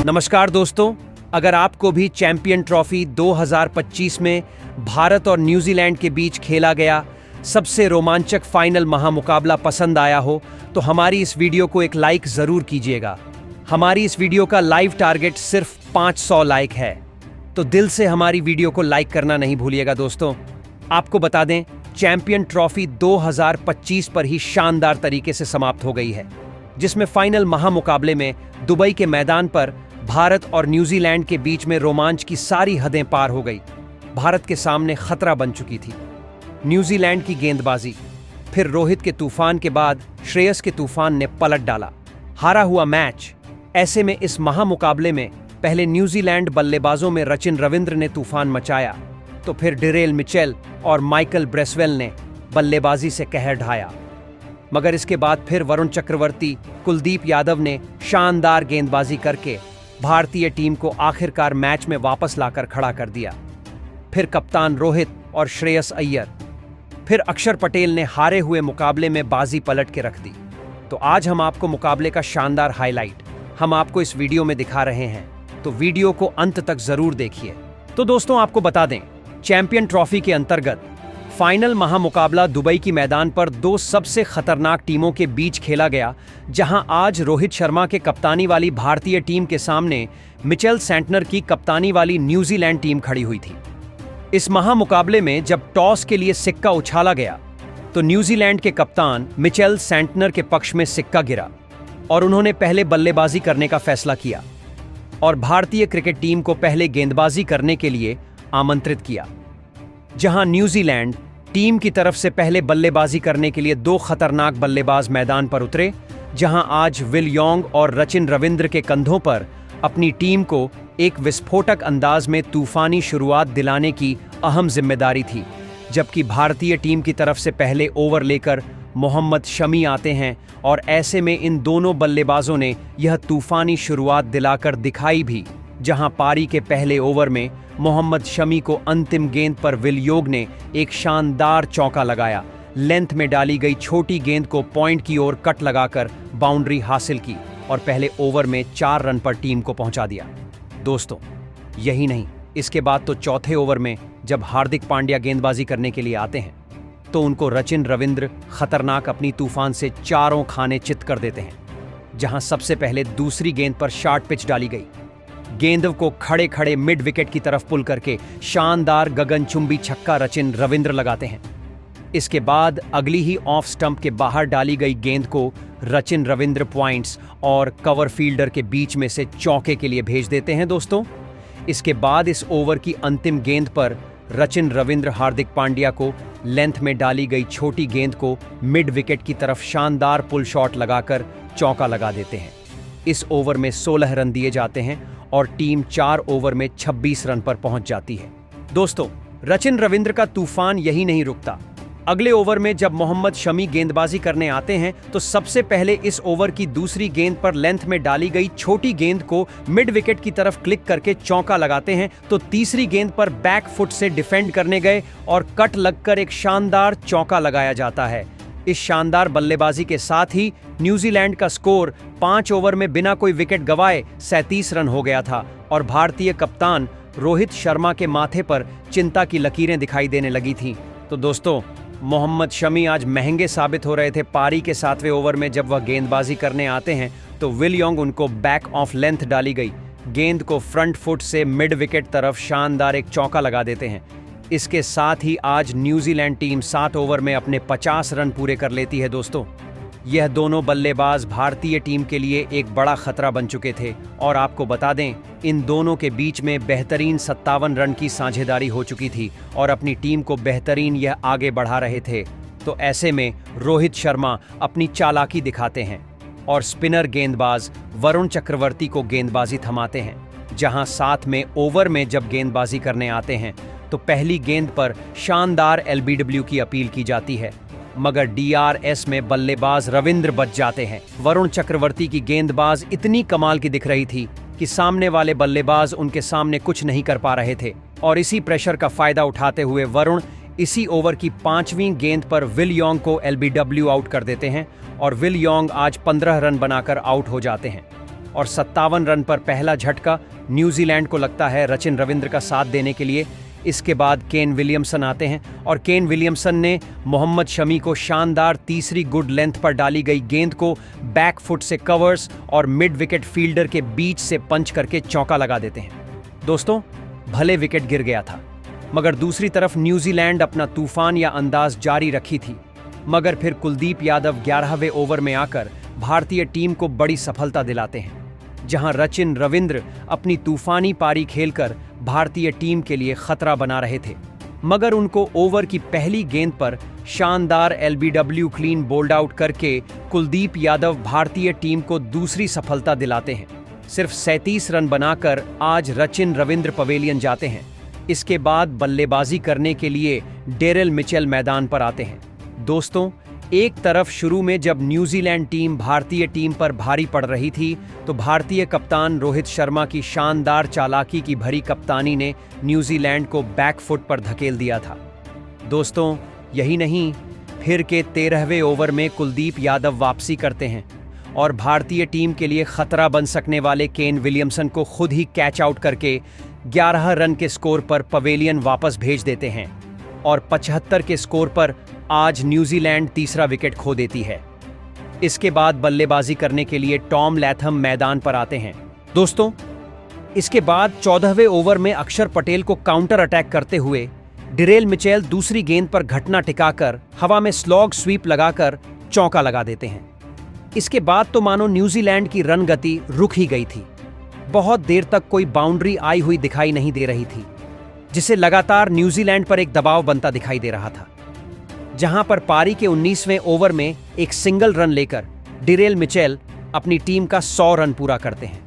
नमस्कार दोस्तों, अगर आपको भी चैंपियन ट्रॉफी 2025 में भारत और न्यूजीलैंड के बीच खेला गया सबसे रोमांचक फाइनल महामुकाबला पसंद आया हो तो हमारी इस वीडियो को एक लाइक जरूर कीजिएगा। हमारी इस वीडियो का लाइव टारगेट सिर्फ 500 लाइक है, तो दिल से हमारी वीडियो को लाइक करना नहीं भूलिएगा दोस्तों। आपको बता दें, चैंपियन ट्रॉफी 2025 पर ही शानदार तरीके से समाप्त हो गई है, जिसमें फाइनल महामुकाबले में दुबई के मैदान पर भारत और न्यूजीलैंड के बीच में रोमांच की सारी हदें पार हो गई। भारत के सामने खतरा बन चुकी थी न्यूजीलैंड की गेंदबाजी। फिर रोहित के तूफान के बाद श्रेयस के तूफान ने पलट डाला, हारा हुआ मैच। ऐसे में इस महामुकाबले में पहले न्यूजीलैंड बल्लेबाजों में रचिन रविंद्र ने तूफान मचाया, तो फिर डिरेल मिचेल और माइकल ब्रेसवेल ने बल्लेबाजी से कहर ढाया। मगर इसके बाद फिर वरुण चक्रवर्ती, कुलदीप यादव ने शानदार गेंदबाजी करके भारतीय टीम को आखिरकार मैच में वापस लाकर खड़ा कर दिया। फिर कप्तान रोहित और श्रेयस अय्यर, फिर अक्षर पटेल ने हारे हुए मुकाबले में बाजी पलट के रख दी। तो आज हम आपको मुकाबले का शानदार हाईलाइट हम आपको इस वीडियो में दिखा रहे हैं, तो वीडियो को अंत तक जरूर देखिए। तो दोस्तों, आपको बता दें, चैंपियन ट्रॉफी के अंतर्गत फाइनल महामुकाबला दुबई की मैदान पर दो सबसे खतरनाक टीमों के बीच खेला गया, जहां आज रोहित शर्मा के कप्तानी वाली भारतीय टीम के सामने मिचेल सेंटनर की कप्तानी वाली न्यूजीलैंड टीम खड़ी हुई थी। इस महामुकाबले में जब टॉस के लिए सिक्का उछाला गया तो न्यूजीलैंड के कप्तान मिचेल सेंटनर के पक्ष में सिक्का गिरा और उन्होंने पहले बल्लेबाजी करने का फैसला किया और भारतीय क्रिकेट टीम को पहले गेंदबाजी करने के लिए आमंत्रित किया। जहां न्यूजीलैंड टीम की तरफ से पहले बल्लेबाजी करने के लिए दो खतरनाक बल्लेबाज मैदान पर उतरे, जहां आज विल यॉन्ग और रचिन रविंद्र के कंधों पर अपनी टीम को एक विस्फोटक अंदाज में तूफानी शुरुआत दिलाने की अहम जिम्मेदारी थी। जबकि भारतीय टीम की तरफ से पहले ओवर लेकर मोहम्मद शमी आते हैं और ऐसे में इन दोनों बल्लेबाजों ने यह तूफानी शुरुआत दिलाकर दिखाई भी, जहां पारी के पहले ओवर में मोहम्मद शमी को अंतिम गेंद पर विल यॉन्ग ने एक शानदार चौका लगाया। लेंथ में डाली गई छोटी गेंद को पॉइंट की ओर कट लगाकर बाउंड्री हासिल की और पहले ओवर में 4 रन पर टीम को पहुंचा दिया। दोस्तों, यही नहीं, इसके बाद तो चौथे ओवर में जब हार्दिक पांड्या गेंदबाजी करने के लिए आते हैं तो उनको रचिन रविंद्र खतरनाक अपनी तूफान से चारों खाने चित कर देते हैं। जहां सबसे पहले दूसरी गेंद पर शॉर्ट पिच डाली गई, गेंद को खड़े खड़े मिड विकेट की तरफ पुल करके शानदार गगनचुंबी छक्का रचिन रविंद्र लगाते हैं। इसके बाद अगली ही ऑफ स्टंप के बाहर डाली गई गेंद को रचिन रविंद्र पॉइंट्स और कवर फील्डर के बीच में से चौके के लिए भेज देते हैं। दोस्तों, इसके बाद इस ओवर की अंतिम गेंद पर रचिन रविंद्र हार्दिक पांड्या को लेंथ में डाली गई छोटी गेंद को मिड विकेट की तरफ शानदार पुल शॉट लगाकर चौका लगा देते हैं। इस ओवर में 16 रन दिए जाते हैं और टीम 4 ओवर में 26 रन पर पहुंच जाती है। दोस्तों, रचिन रविंद्र का तूफान यही नहीं रुकता। अगले ओवर में जब मोहम्मद शमी गेंदबाजी करने आते हैं तो सबसे पहले इस ओवर की दूसरी गेंद पर लेंथ में डाली गई छोटी गेंद को मिड विकेट की तरफ क्लिक करके चौका लगाते हैं, तो तीसरी गेंद पर बैक फुट से डिफेंड करने गए और कट लगकर एक शानदार चौका लगाया जाता है। इस शानदार बल्लेबाजी के साथ ही न्यूजीलैंड का स्कोर 5 ओवर में बिना कोई विकेट गंवाए 37 रन हो गया था और भारतीय कप्तान रोहित शर्मा के माथे पर चिंता की लकीरें दिखाई देने लगी थीं। तो दोस्तों, मोहम्मद शमी आज महंगे साबित हो रहे थे। पारी के 7वें ओवर में जब वह गेंदबाजी करने आते हैं तो विल यॉन्ग उनको बैक ऑफ लेंथ डाली गई गेंद को फ्रंट फुट से मिड विकेट तरफ शानदार एक चौका लगा देते हैं। इसके साथ ही आज न्यूजीलैंड टीम 7 ओवर में अपने 50 रन पूरे कर लेती है। दोस्तों, यह दोनों बल्लेबाज भारतीय टीम के लिए एक बड़ा खतरा बन चुके थे और आपको बता दें, इन दोनों के बीच में बेहतरीन 57 रन की साझेदारी हो चुकी थी और अपनी टीम को बेहतरीन यह आगे बढ़ा रहे थे। तो ऐसे में रोहित शर्मा अपनी चालाकी दिखाते हैं और स्पिनर गेंदबाज वरुण चक्रवर्ती को गेंदबाजी थमाते हैं। जहां साथ में ओवर में जब गेंदबाजी करने आते हैं तो पहली गेंद पर शानदार LBW की अपील की जाती है, मगर DRS में बल्लेबाज रविंद्र बच जाते हैं। वरुण चक्रवर्ती की गेंदबाज इतनी कमाल की दिख रही थी कि सामने वाले बल्लेबाज उनके सामने कुछ नहीं कर पा रहे थे और इसी प्रेशर का फायदा उठाते हुए वरुण इसी ओवर की 5वीं गेंद पर विल यॉन्ग को LBW आउट कर देते हैं और विल यॉन्ग आज 15 रन बनाकर आउट हो जाते हैं। और 57 रन पर पहला झटका न्यूजीलैंड को लगता है रचिन रविंद्र का साथ देने के लिए। इसके बाद केन विलियमसन आते हैं और केन विलियमसन ने मोहम्मद शमी को शानदार तीसरी गुड लेंथ पर डाली गई गेंद को बैक फुट से कवर्स और मिड विकेट फील्डर के बीच से पंच करके चौका लगा देते हैं। दोस्तों, भले विकेट गिर गया था, मगर दूसरी तरफ न्यूजीलैंड अपना तूफान या अंदाज जारी रखी थी। मगर फिर कुलदीप यादव 11वें ओवर में आकर भारतीय टीम को बड़ी सफलता दिलाते हैं, जहां रचिन रविंद्र अपनी तूफानी पारी खेलकर भारतीय टीम के लिए खतरा बना रहे थे। मगर उनको ओवर की पहली गेंद पर शानदार एलबीडब्ल्यू क्लीन बोल्ड आउट करके कुलदीप यादव भारतीय टीम को दूसरी सफलता दिलाते हैं। सिर्फ 37 रन बनाकर आज रचिन रविंद्र पवेलियन जाते हैं। इसके बाद बल्लेबाजी करने के लिए डेरिल मिचेल मैदान पर आते हैं। दोस्तों, एक तरफ शुरू में जब न्यूजीलैंड टीम भारतीय टीम पर भारी पड़ रही थी, तो भारतीय कप्तान रोहित शर्मा की शानदार चालाकी की भरी कप्तानी ने न्यूजीलैंड को बैकफुट पर धकेल दिया था। दोस्तों, यही नहीं, फिर के 13वें ओवर में कुलदीप यादव वापसी करते हैं और भारतीय टीम के लिए खतरा बन सकने वाले केन विलियमसन को खुद ही कैच आउट करके 11 रन के स्कोर पर पवेलियन वापस भेज देते हैं और 75 के स्कोर पर आज न्यूजीलैंड तीसरा विकेट खो देती है। इसके बाद बल्लेबाजी करने के लिए टॉम लैथम मैदान पर आते हैं। दोस्तों, इसके बाद 14वें ओवर में अक्षर पटेल को काउंटर अटैक करते हुए डेरिल मिचेल दूसरी गेंद पर घटना टिकाकर हवा में स्लॉग स्वीप लगाकर चौका लगा देते हैं। इसके बाद तो मानो न्यूजीलैंड की रन गति रुक ही गई थी। बहुत देर तक कोई बाउंड्री आई हुई दिखाई नहीं दे रही थी, जिससे लगातार न्यूजीलैंड पर एक दबाव बनता दिखाई दे रहा था। जहां पर पारी के 19वें ओवर में एक सिंगल रन लेकर डेरिल मिचेल अपनी टीम का 100 रन पूरा करते हैं।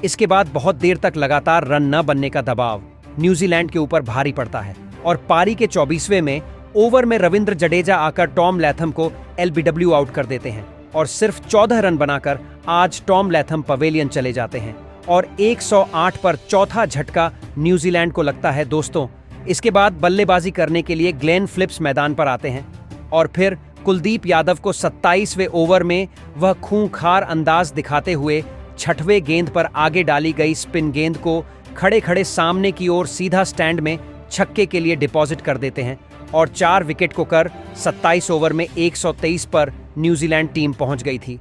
इसके बाद बहुत देर तक लगातार रन न बनने का दबाव न्यूजीलैंड के ऊपर भारी पड़ता है और पारी के 24वें में ओवर में रविंद्र जडेजा आकर टॉम लैथम को एलबीडब्ल्यू आउट कर देते हैं और सिर्फ 14 रन बनाकर आज टॉम लैथम पवेलियन चले जाते हैं और 108 पर चौथा झटका न्यूजीलैंड को लगता है। दोस्तों, इसके बाद बल्लेबाजी करने के लिए ग्लेन फिलिप्स मैदान पर आते हैं और फिर कुलदीप यादव को 27वें ओवर में वह खूंखार अंदाज दिखाते हुए 6वें गेंद पर आगे डाली गई स्पिन गेंद को खड़े खड़े सामने की ओर सीधा स्टैंड में छक्के के लिए डिपॉजिट कर देते हैं और 4 विकेट को कर 27 ओवर में 123 पर न्यूजीलैंड टीम पहुंच गई थी।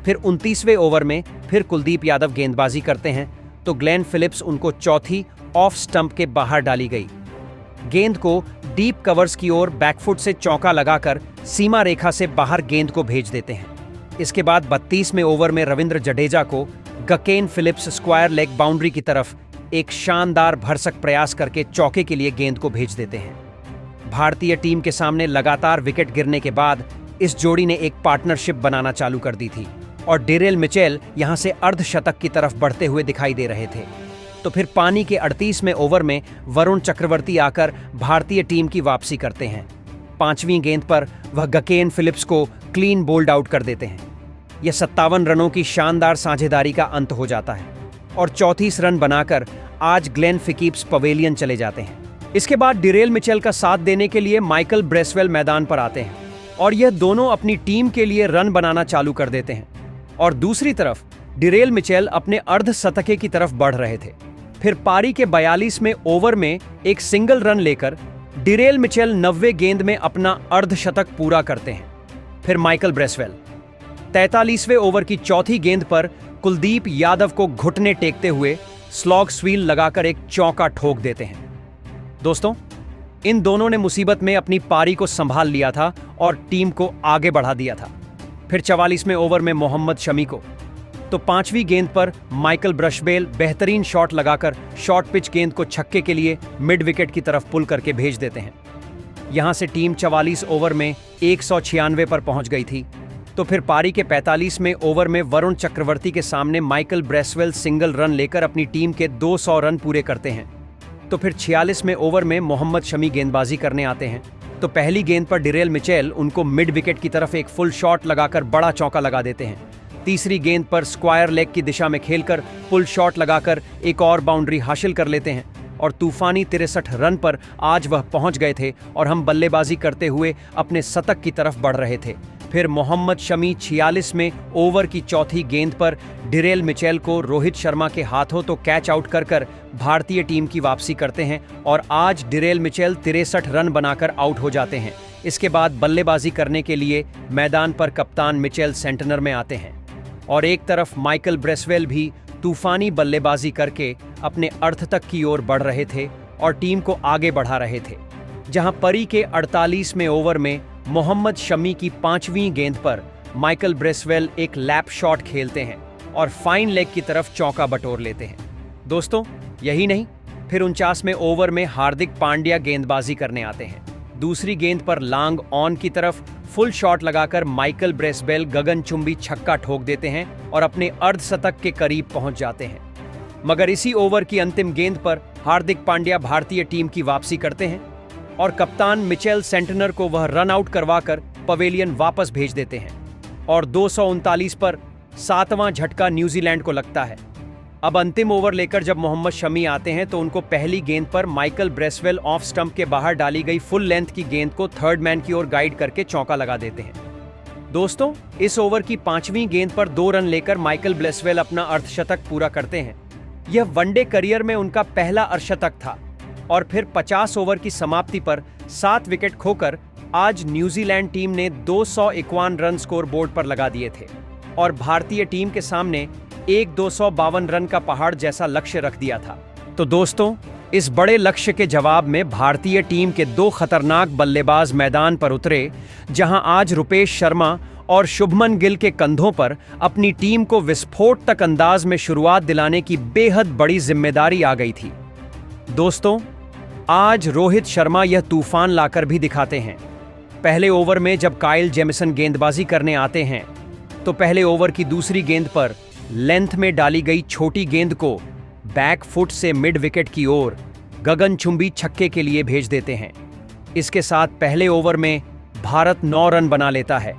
फिर 29वें ओवर में फिर कुलदीप यादव गेंदबाजी करते हैं तो ग्लेन फिलिप्स उनको चौथी ऑफ स्टंप के बाहर डाली गई गेंद को डीप कवर्स की ओर बैकफुट से चौका लगाकर सीमा रेखा से बाहर गेंद को भेज देते हैं। इसके बाद 32वें ओवर में रविंद्र जडेजा को गकेन फिलिप्स स्क्वायर लेग बाउंड्री की तरफ एक शानदार भरसक प्रयास करके चौके के लिए गेंद को भेज देते हैं। भारतीय टीम के सामने लगातार विकेट गिरने के बाद इस जोड़ी ने एक पार्टनरशिप बनाना चालू कर दी थी और डेरिल मिचेल यहां से अर्धशतक की तरफ बढ़ते हुए दिखाई दे रहे थे। तो फिर पानी के 38वें ओवर में वरुण चक्रवर्ती आकर भारतीय टीम की वापसी करते हैं। 5वीं गेंद पर वह गकेन फिलिप्स को क्लीन बोल्ड आउट कर देते हैं। यह 57 रनों की शानदार साझेदारी का अंत हो जाता है और 34 रन बनाकर आज ग्लेन फिलिप्स पवेलियन चले जाते हैं। इसके बाद डेरिल मिचेल का साथ देने के लिए माइकल ब्रेसवेल मैदान पर आते हैं और यह दोनों अपनी टीम के लिए रन बनाना चालू कर देते हैं और दूसरी तरफ डेरिल मिचेल अपने अर्धशतके की तरफ बढ़ रहे थे। फिर पारी के 42वें ओवर में एक सिंगल रन लेकर डेरिल मिचेल 90वें गेंद में अपना अर्धशतक पूरा करते हैं। फिर माइकल ब्रेसवेल 43वें ओवर की चौथी गेंद पर कुलदीप यादव को घुटने टेकते हुए स्लॉग स्वील लगाकर एक चौका ठोक देते हैं। दोस्तों, इन दोनों ने मुसीबत में अपनी पारी को संभाल लिया था और टीम को आगे बढ़ा दिया था। फिर 44वें ओवर में मोहम्मद शमी को तो 5वीं गेंद पर माइकल ब्रशबेल बेहतरीन शॉट लगाकर शॉर्ट पिच गेंद को छक्के के लिए मिड विकेट की तरफ पुल करके भेज देते हैं। यहां से टीम 44 ओवर में 196 पर पहुंच गई थी। तो फिर पारी के 45वें ओवर में वरुण चक्रवर्ती के सामने माइकल ब्रेसवेल सिंगल रन लेकर अपनी टीम के 200 रन पूरे करते हैं। तो फिर 46वें ओवर में मोहम्मद शमी गेंदबाजी करने आते हैं तो पहली गेंद पर डेरिल मिचेल उनको मिड विकेट की तरफ एक फुल शॉट लगाकर बड़ा चौका लगा देते हैं। तीसरी गेंद पर स्क्वायर लेग की दिशा में खेलकर पुल शॉट लगाकर एक और बाउंड्री हासिल कर लेते हैं और तूफानी 63 रन पर आज वह पहुंच गए थे और हम बल्लेबाजी करते हुए अपने शतक की तरफ बढ़ रहे थे। फिर मोहम्मद शमी 46 में ओवर की चौथी गेंद पर डिरेल मिचेल को रोहित शर्मा के हाथों तो कैच आउट कर भारतीय टीम की वापसी करते हैं और आज डिरेल मिचेल 63 रन बनाकर आउट हो जाते हैं। इसके बाद बल्लेबाजी करने के लिए मैदान पर कप्तान मिचेल सेंटनर में आते हैं और एक तरफ माइकल ब्रेसवेल भी तूफानी बल्लेबाजी करके अपने अर्ध तक की ओर बढ़ रहे थे और टीम को आगे बढ़ा रहे थे, जहां परी के 48वें ओवर में मोहम्मद शमी की 5वीं गेंद पर माइकल ब्रेसवेल एक लैप शॉट खेलते हैं और फाइन लेग की तरफ चौका बटोर लेते हैं। दोस्तों, यही नहीं, फिर 49वें ओवर में हार्दिक पांड्या गेंदबाजी करने आते हैं। दूसरी गेंद पर लॉन्ग ऑन की तरफ फुल शॉट लगाकर माइकल ब्रेसवेल गगनचुंबी छक्का ठोक देते हैं और अपने अर्धशतक के करीब पहुंच जाते हैं। मगर इसी ओवर की अंतिम गेंद पर हार्दिक पांड्या भारतीय टीम की वापसी करते हैं और कप्तान मिचेल सेंटनर को वह रन आउट करवाकर पवेलियन वापस भेज देते हैं और 239 पर 7वां झटका न्यूजीलैंड को लगता है। अब अंतिम ओवर लेकर जब मोहम्मद शमी आते हैं तो उनको पहली गेंद पर माइकल ब्रेसवेल ऑफ स्टंप के बाहर डाली गई फुल लेंथ की गेंद को थर्ड मैन की ओर गाइड करके चौका लगा देते हैं। दोस्तों, इस ओवर की 5वीं गेंद पर 2 रन लेकर माइकल ब्रेसवेल अपना अर्धशतक पूरा करते हैं। यह वनडे करियर में उनका पहला अर्धशतक था और फिर 50 ओवर की समाप्ति पर 7 विकेट खोकर आज न्यूजीलैंड टीम ने 251 रन स्कोर बोर्ड पर लगा दिए थे और भारतीय टीम के सामने एक 252 रन का पहाड़ जैसा लक्ष्य रख दिया था। तो दोस्तों, इस बड़े लक्ष्य के जवाब में भारतीय टीम के 2 खतरनाक बल्लेबाज मैदान पर उतरे, जहां आज रुपेश शर्मा और शुभमन गिल के कंधों पर अपनी टीम को विस्फोट तक अंदाज में शुरुआत दिलाने की बेहद बड़ी जिम्मेदारी आ गई थी। दोस्तों, आज रोहित शर्मा यह तूफान लाकर भी दिखाते हैं। पहले ओवर में जब काइल जेमिसन गेंदबाजी करने आते हैं तो पहले ओवर की दूसरी गेंद पर लेंथ में डाली गई छोटी गेंद को बैक फुट से मिड विकेट की ओर गगनचुंबी छक्के के लिए भेज देते हैं। इसके साथ पहले ओवर में भारत 9 रन बना लेता है।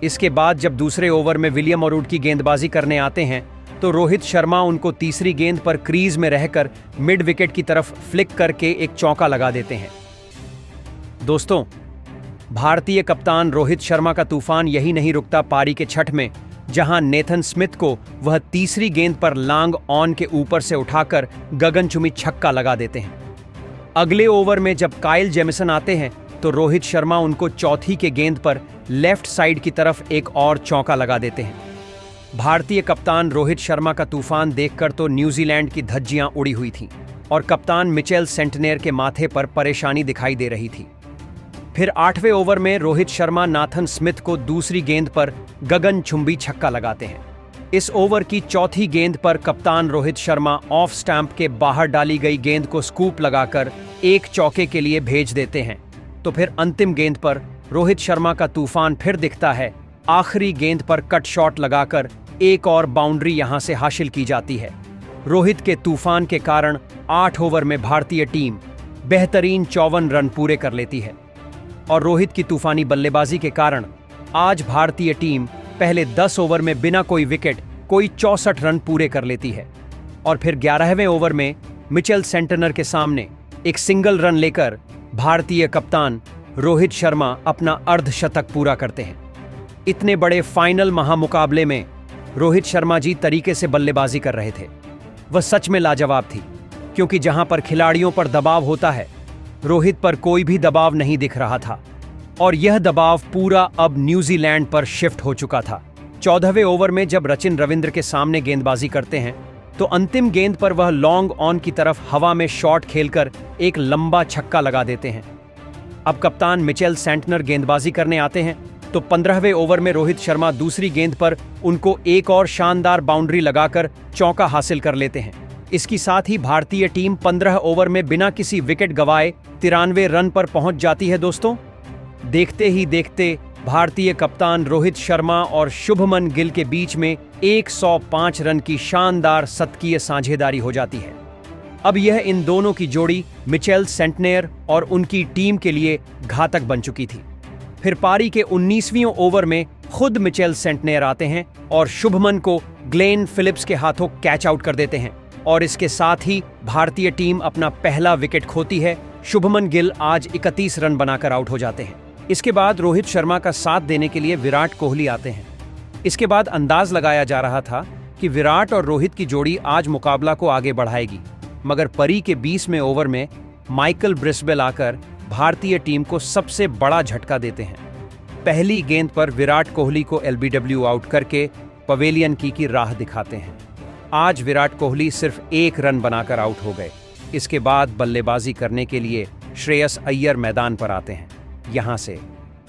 इसके बाद जब दूसरे ओवर में विलियम मोरूड की गेंदबाजी करने आते हैं तो रोहित शर्मा उनको तीसरी गेंद पर क्रीज में रहकर मिड विकेट की तरफ फ्लिक करके एक चौका लगा देते हैं। दोस्तों, भारतीय कप्तान रोहित शर्मा का तूफान यही नहीं रुकता पारी के छठ में, जहां नेथन स्मिथ को वह तीसरी गेंद पर लॉन्ग ऑन के ऊपर से उठाकर गगनचुंबी छक्का लगा देते हैं। अगले ओवर में जब काइल जेमिसन आते हैं तो रोहित शर्मा उनको चौथी के गेंद पर लेफ्ट साइड की तरफ एक और चौका लगा देते हैं। भारतीय कप्तान रोहित शर्मा का तूफान देखकर तो न्यूजीलैंड की धज्जियां उड़ी हुई थीं और कप्तान मिचेल सेंटनर के माथे पर परेशानी दिखाई दे रही थी। फिर 8वें ओवर में रोहित शर्मा नाथन स्मिथ को दूसरी गेंद पर गगनचुंबी छक्का लगाते हैं। इस ओवर की चौथी गेंद पर कप्तान रोहित शर्मा ऑफ स्टैंप के बाहर डाली गई गेंद को स्कूप लगाकर एक चौके के लिए भेज देते हैं। तो फिर अंतिम गेंद पर रोहित शर्मा का तूफान फिर दिखता है। आखिरी गेंद पर कट शॉट लगाकर एक और बाउंड्री यहां से हासिल की जाती है। रोहित के तूफान के कारण 8 ओवर में भारतीय टीम बेहतरीन 54 रन पूरे कर लेती है और रोहित की तूफानी बल्लेबाजी के कारण आज भारतीय टीम पहले 10 ओवर में बिना कोई विकेट कोई 64 रन पूरे कर लेती है और फिर 11वें ओवर में मिचेल सेंटनर के सामने एक सिंगल रन लेकर भारतीय कप्तान रोहित शर्मा अपना अर्धशतक पूरा करते हैं। इतने बड़े फाइनल महामुकाबले में रोहित शर्मा जी तरीके से बल्लेबाजी कर रहे थे। वह सच में लाजवाब थी, क्योंकि जहां पर खिलाड़ियों पर दबाव होता है, रोहित पर कोई भी दबाव नहीं दिख रहा था और यह दबाव पूरा अब न्यूजीलैंड पर शिफ्ट हो चुका था। 14वें ओवर में जब सचिन रविंद्र के सामने गेंदबाजी करते हैं तो अंतिम गेंद पर वह लॉन्ग ऑन की तरफ हवा में शॉट खेलकर एक लंबा छक्का लगा देते हैं। अब कप्तान मिचेल सेंटनर गेंदबाजी करने आते हैं तो 15वें ओवर में रोहित शर्मा दूसरी गेंद पर उनको एक और शानदार बाउंड्री लगाकर चौका हासिल कर लेते हैं। इसके साथ ही भारतीय टीम 15 ओवर में बिना किसी विकेट गंवाए 93 रन पर पहुंच जाती है। दोस्तों, देखते ही देखते भारतीय कप्तान रोहित शर्मा और शुभमन गिल के बीच में 105 रन की शानदार शतकीय साझेदारी हो जाती है। अब यह इन दोनों की जोड़ी मिचेल सेंटनर और उनकी टीम के लिए घातक बन चुकी थी। फिर पारी के 19वें ओवर में खुद मिचेल सेंटनर आते हैं और शुभमन को ग्लेन फिलिप्स के हाथों कैच आउट कर देते हैं और इसके साथ ही भारतीय टीम अपना पहला विकेट खोती है। शुभमन गिल आज 31 रन बनाकर आउट हो जाते हैं। इसके बाद रोहित शर्मा का साथ देने के लिए विराट कोहली आते हैं। इसके बाद अंदाज लगाया जा रहा था कि विराट और रोहित की जोड़ी आज मुकाबला को आगे बढ़ाएगी, मगर परी के 20वें ओवर में माइकल ब्रिस्बेल आकर भारतीय टीम को सबसे बड़ा झटका देते हैं। पहली गेंद पर विराट कोहली को एलबीडब्ल्यू आउट करके पवेलियन की राह दिखाते हैं। आज विराट कोहली सिर्फ 1 रन बनाकर आउट हो गए। इसके बाद बल्लेबाजी करने के लिए श्रेयस अय्यर मैदान पर आते हैं। यहां से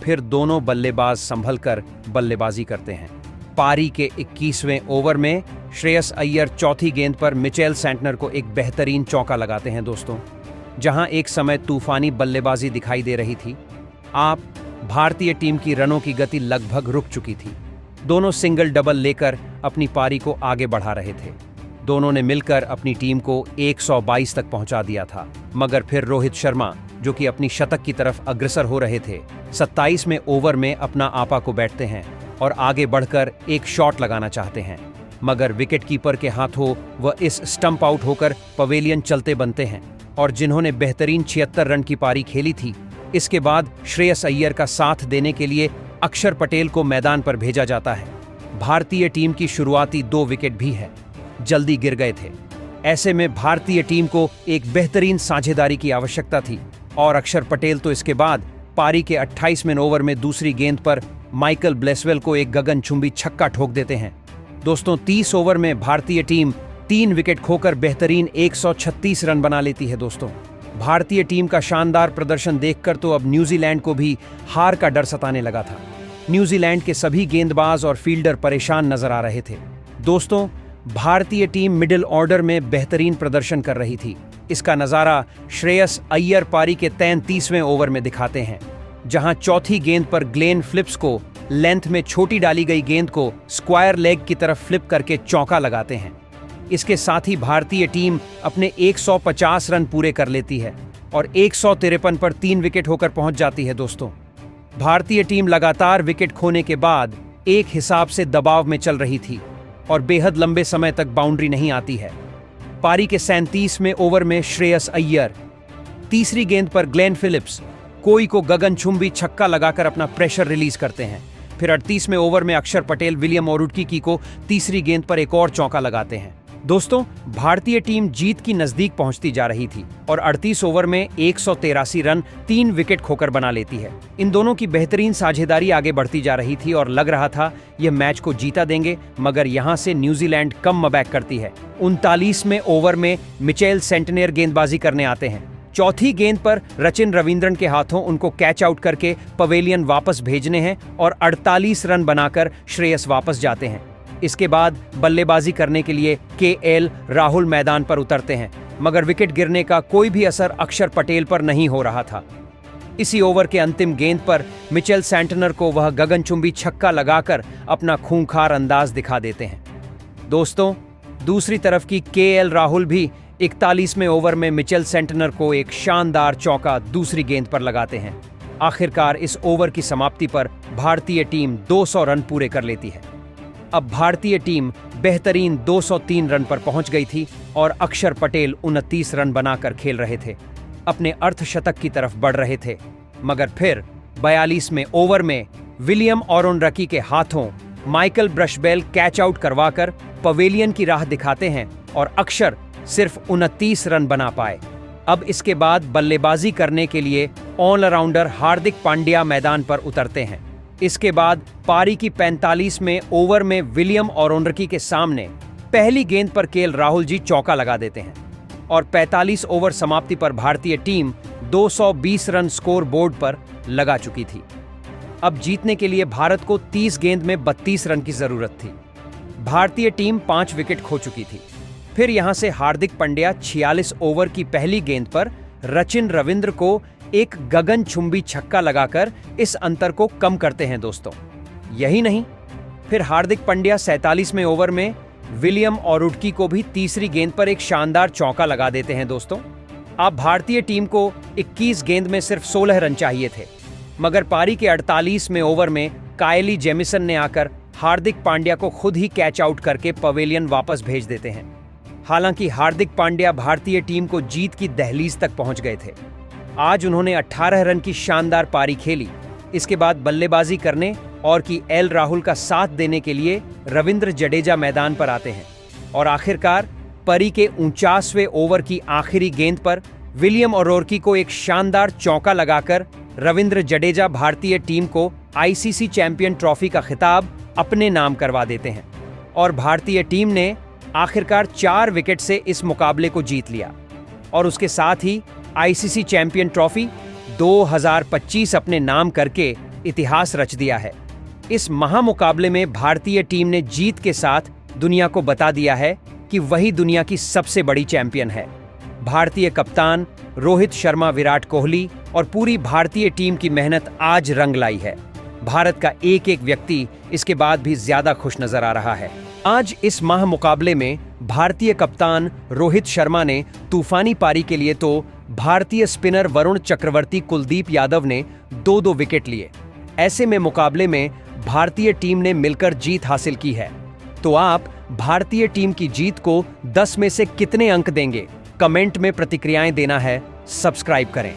फिर दोनों बल्लेबाज संभल कर बल्लेबाजी करते हैं। पारी के 21वें ओवर में श्रेयस अय्यर चौथी गेंद पर मिचेल सेंटनर को एक बेहतरीन चौका लगाते हैं दोस्तों। जहां एक समय तूफानी बल्लेबाजी दिखाई दे रही थी, भारतीय टीम की रनों की गति लगभग रुक चुकी थी। दोनों सिंगल डबल लेकर अपनी पारी को आगे बढ़ा रहे थे। दोनों ने मिलकर अपनी टीम को 122 तक पहुंचा दिया था, मगर फिर रोहित शर्मा, जो कि अपनी शतक की तरफ अग्रसर हो रहे थे, 27वें ओवर में अपना आपा को बैठते हैं और आगे बढ़कर एक शॉट लगाना चाहते हैं, मगर विकेटकीपर के हाथों वह इस स्टंप आउट होकर पवेलियन चलते बनते हैं। और जिन्होंने बेहतरीन 76 रन की पारी खेली थी, इसके बाद श्रेयस अय्यर का साथ देने के लिए अक्षर पटेल को मैदान पर भेजा जाता है। भारतीय टीम की शुरुआती 2 विकेट भी जल्दी गिर गए थे। ऐसे में भारतीय टीम को एक बेहतरीन साझेदारी की आवश्यकता थी और अक्षर पटेल तो इसके बाद पारी के 28वें ओवर में दूसरी गेंद पर माइकल ब्रेस्वेल को एक गगनचुंबी छक्का ठोक देते हैं। दोस्तों 30 ओवर में भारतीय टीम 3 विकेट खोकर बेहतरीन 136 रन बना लेती है। दोस्तों भारतीय टीम का शानदार प्रदर्शन देखकर तो अब न्यूजीलैंड को भी हार का डर सताने लगा था। न्यूजीलैंड के सभी गेंदबाज और फील्डर परेशान नजर आ रहे थे। दोस्तों भारतीय टीम मिडिल ऑर्डर में बेहतरीन प्रदर्शन कर रही थी। इसका नजारा श्रेयस अय्यर पारी के 33वें ओवर में दिखाते हैं, जहां चौथी गेंद पर ग्लेन फिलिप्स को लेंथ में छोटी डाली गई गेंद को स्क्वायर लेग की तरफ फ्लिप करके चौका लगाते हैं। इसके साथ ही भारतीय टीम अपने 150 रन पूरे कर लेती है और 153 पर 3 विकेट होकर पहुंच जाती है। दोस्तों भारतीय टीम लगातार विकेट खोने के बाद एक हिसाब से दबाव में चल रही थी और बेहद लंबे समय तक बाउंड्री नहीं आती है। पारी के 37वें ओवर में श्रेयस अय्यर तीसरी गेंद पर ग्लेन फिलिप्स कोई को गगनचुंबी छक्का लगाकर अपना प्रेशर रिलीज करते हैं। फिर 38वें ओवर में अक्षर पटेल विलियम ओरुडकी को तीसरी गेंद पर एक और चौका लगाते हैं। दोस्तों भारतीय टीम जीत की नजदीक पहुंचती जा रही थी और 38 ओवर में 183 रन 3 विकेट खोकर बना लेती है। इन दोनों की बेहतरीन साझेदारी आगे बढ़ती जा रही थी और लग रहा था यह मैच को जीता देंगे, मगर यहां से न्यूजीलैंड कम बैक करती है। 39वें ओवर में मिचेल सेंटनर गेंदबाजी करने आते हैं। चौथी गेंद पर रचिन रविंद्रन के हाथों उनको कैच आउट करके पवेलियन वापस भेजने हैं और 48 रन बनाकर श्रेयस वापस जाते हैं। इसके बाद बल्लेबाजी करने के लिए केएल राहुल मैदान पर उतरते हैं, मगर विकेट गिरने का कोई भी असर अक्षर पटेल पर नहीं हो रहा था। इसी ओवर के अंतिम गेंद पर मिचेल सेंटनर को वह गगनचुंबी छक्का लगाकर अपना खूंखार अंदाज दिखा देते हैं। दोस्तों दूसरी तरफ की केएल राहुल भी 41वें ओवर में मिचेल सेंटनर को एक शानदार चौका दूसरी गेंद पर लगाते हैं। आखिरकार इस ओवर की समाप्ति पर भारतीय टीम 200 रन पूरे कर लेती है। अब भारतीय टीम बेहतरीन 203 रन पर पहुंच गई थी और अक्षर पटेल 29 रन बनाकर खेल रहे थे, अपने अर्धशतक की तरफ बढ़ रहे थे। मगर फिर 42वें ओवर में विलियम ओरुडकी के हाथों माइकल ब्रेस्वेल कैच आउट करवाकर पवेलियन की राह दिखाते हैं और अक्षर सिर्फ 29 रन बना पाए। अब इसके बाद बल्लेबाजी करने के लिए ऑलराउंडर हार्दिक पांड्या मैदान पर उतरते हैं। इसके बाद पारी की 45वें ओवर में विलियम ओरुडकी के सामने पहली गेंद पर केएल राहुल जी चौका लगा देते हैं और 45 ओवर समाप्ति पर भारतीय टीम 220 रन स्कोर बोर्ड पर लगा चुकी थी। अब जीतने के लिए भारत को 30 गेंद में 32 रन की जरूरत थी। भारतीय टीम 5 विकेट खो चुकी थी। फिर यहां से हार्दिक पांड्या 46 ओवर की पहली गेंद पर रचिन रविंद्र को एक गगनचुंबी छक्का लगाकर इस अंतर को कम करते हैं। दोस्तों यही नहीं, फिर हार्दिक पांड्या 47वें ओवर में विलियम ओरुडकी को भी तीसरी गेंद पर एक शानदार चौका लगा देते हैं। दोस्तों अब भारतीय टीम को 21 गेंद में सिर्फ 16 रन चाहिए थे, मगर पारी के 48वें ओवर में कायली जेमिसन ने आकर हार्दिक पांड्या को खुद ही कैच आउट करके पवेलियन वापस भेज देते हैं। हालांकि हार्दिक पांड्या भारतीय टीम को जीत की दहलीज तक पहुंच गए थे। आज उन्होंने 18 रन की शानदार पारी खेली इसके बाद बल्लेबाजी करने और की एल राहुल का साथ देने के लिए रविंद्र जडेजा मैदान पर आते हैं और आखिरकार परी के 49वें ओवर की आखिरी गेंद पर विलियम ओरोर्की को एक शानदार चौका लगाकर रविंद्र जडेजा भारतीय टीम को आईसीसी चैंपियन ट्रॉफी का खिताब अपने नाम करवा देते हैं और भारतीय टीम ने आखिरकार 4 विकेट से इस मुकाबले को जीत लिया और उसके साथ ही आईसीसी चैंपियन ट्रॉफी 2025 अपने नाम करके इतिहास रच दिया है। इस महामुकाबले में भारतीय टीम ने जीत के साथ दुनिया को बता दिया है कि वही दुनिया की सबसे बड़ी चैंपियन है। भारतीय कप्तान रोहित शर्मा, विराट कोहली और पूरी भारतीय टीम की मेहनत आज रंग लाई है। भारत का एक एक व्यक्ति इसके बाद भी ज्यादा खुश नजर आ रहा है। आज इस महामुकाबले में भारतीय कप्तान रोहित शर्मा ने तूफानी पारी के लिए तो भारतीय स्पिनर वरुण चक्रवर्ती, कुलदीप यादव ने 2-2 विकेट लिए। ऐसे में मुकाबले में भारतीय टीम ने मिलकर जीत हासिल की है। तो आप भारतीय टीम की जीत को 10 में से कितने अंक देंगे? कमेंट में प्रतिक्रियाएं देना है। सब्सक्राइब करें।